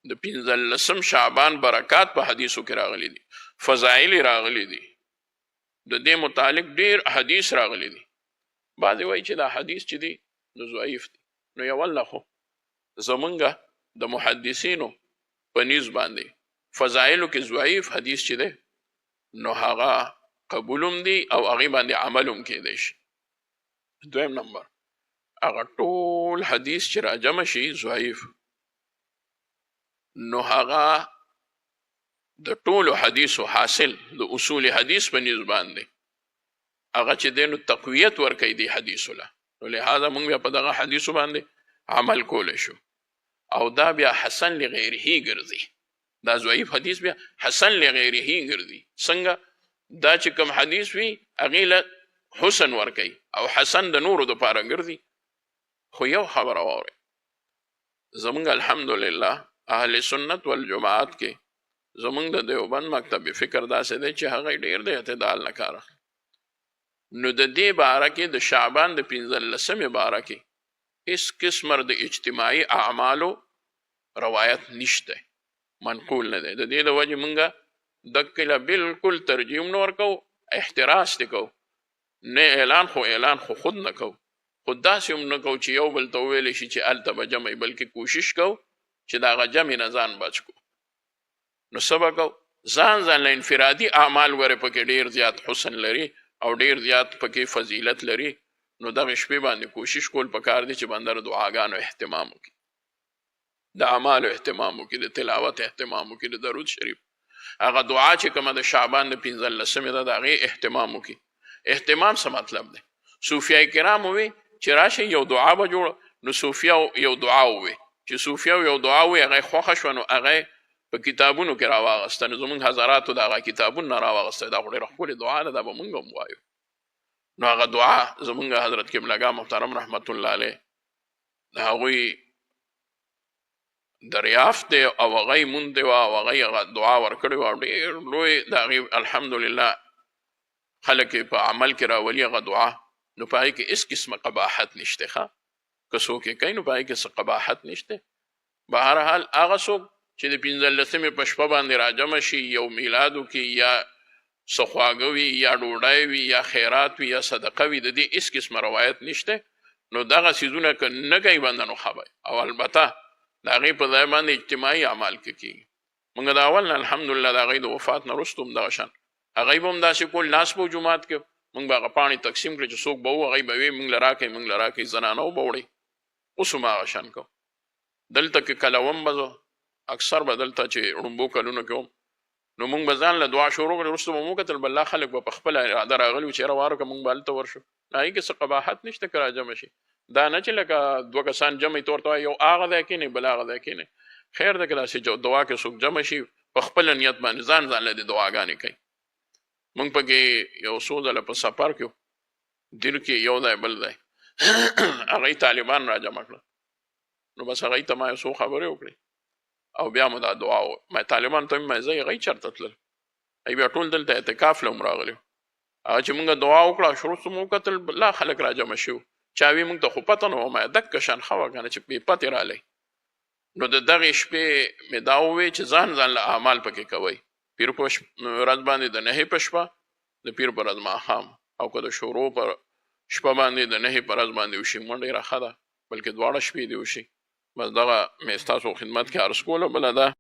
د 15 شعبان برکات په حدیثو کې راغلي دي، فضایل راغلي دي، د دې متعلق ډیر حدیث راغلي دي. بعضې وایي چې دا حدیث چې دی نو ضعیف دی. نو یو الله خو زمونږ د محدثینو په نیز باندې فضایلو کې ضعیف حدیث چې دی نو هغه قبولم دی او هغې باندې عملم کېدی شي. دویم نمبر هغه ټول حدیث چې راجمع شي ضعیف نو هغه د ټولو حدیثو حاصل د اصول حدیث په نیز باندې هغه چې دی نو تقویت ورکوي دی حدیثو له. نو لہذا موږ بیا په دغه حدیثو باندې عمل کولی شو او دا بیا حسن لغیره ګرځي. دا ضعیف حدیث بیا حسن لغیره ګرځي. څنګه دا چې کوم حدیث وي هغې له حسن ورکوي او حسن د نورو دپاره ګرځي. خو یو خبره واورئ، زمونږ الحمدلله اهل سنت والجماعت کې زمونږ د دیوبند مکتب فکر داسې دی چې هغه ډېر د اعتدال نه کار اخلي. نو د دې باره کې د شعبان د 15 باره کې هیڅ قسم د اجتماعي اعمالو روایت نشته، منقول نه دی. د دې د وجې مونږ دقیله بالکل ترجیح نه ورکوو، احتراس دې کوو، نه اعلان خو خود نه کوو، خو داسې هم نه کوو چې یو بل ته وویلی شي چې هلته به جمع، بلکې کوشش کوو چې د هغه جمع نه ځان بچ کو. نو څه به کوو، ځان له انفرادي اعمال ورې پکې ډېر زیات حسن لري او ډېر زیات پکې فضیلت لري. نو دغه شپې باندې کوشش کول پکار دي چې بنده د دعاګانو اهتمام وکړي، د اعمالو اهتمام وکړي، د تلاوت اهتمام وکړي، د درود شریف هغه دعا چې کومه د شعبان د 15 ده د هغې اهتمام وکړي. اهتمام څه مطلب دی؟ صوفیای کرام ووي چې راشي یو دعا به جوړه، نو صوفیاو یو دعا ووي چې صوفیاو یو دعا ووي هغه خوښه شوه نو هغه په کتابونو کې راواغسته. نو زموږ حضراتو د هغه کتابونو نه راواغسته. دا خو ډېره ښکلې دعا ده، دا به موږ هم وایو. نو هغه دعا زموږ حضرت قبلګاه محترم رحمت الله علیه د هغوی دریافت دی او هغه یې موندې وه او هغه یې هغه دعا ورکړې وه او ډېر لوی د هغې الحمدلله خلک یې په عمل کې راولي هغه دعا. نو په هغې کې هېڅ قسمه قباحت نشته. ښه که څوک یې کوي نو په هغې کې څه قباحت نشته. بهرحال هغه څوک چې د 15 په شپه باندې راجمع شي یو میلادو کې یا څه خواږه وي یا ډوډۍ وي یا خیرات وي یا صدقه وي، د دې هېڅ قسمه روایت نشته. نو دغه څیزونه که نه کوي بنده نو ښه به او البته د هغې په ځای باندې اجتماعي اعمال کې کېږي. موږ د اول نه الحمدلله د هغې د وفات نه وروسته هم دغه شان هغوی به هم داسې کول، ناست به جومات کې موږ به هغه پاڼې تقسیم کړو چې څوک به و هغوی به ویې موږ له راکئ موږ له راکئ، زنانه به وړئ. اوس هم هغه شان کوو. دلته کې کله وم به زه اکثر به دلته چې ړومبو کلونو کې وم نو موږ به ځان له دعا شروع کړې، وروسته به مو وکتل بله خلک به په خپله اراده راغلي وو چې یاره واره که موږ به هلته ورشو. هغې کې څه قباحت نشته که راجمع شي. دا نه چې لکه 2 کسان جمع ته ورته وایي یو هغه ځای کښېنئ بل هغه ځای کښېنئ. خیر ده که داسې دعا کې څوک جمع شي په خپله نیت باندې ځان له دې دعاګانې کوي. موږ پکې یو څو ځله په سفر کې دیر کې یو ځای بل ځای هغوی طالبان راجمع کړل. نو بس هغوی ته ما یو څو خبرې وکړې او بیا مو دا دعا ما طالبانو ته مې زه هغوی چېرته تلل، هغوی بیا ټول دلته اعتکاف له هم راغلي وو. هغه چې مونږ دعا وکړه وروسته مو وکتل لا خلک راجمع شوي، چا وي مونږ ته خو پته نه وه، ما دقه شان ښه وه که نه چې بې پتې رالی. نو د دغې شپې مې دا ووی چې ځان له اعمال پکې کوئ. پیر په ورځ باندې د 9 په شپه، د پیر په ورځ ماښام، او که د شورو په شپه باندې د 9 په ورځ باندې وشي نو ډېره ښه ده، بلکې دواړه شپې دې وشي. بس دغه مې ستاسو خدمت کې عرض کوله. بله ده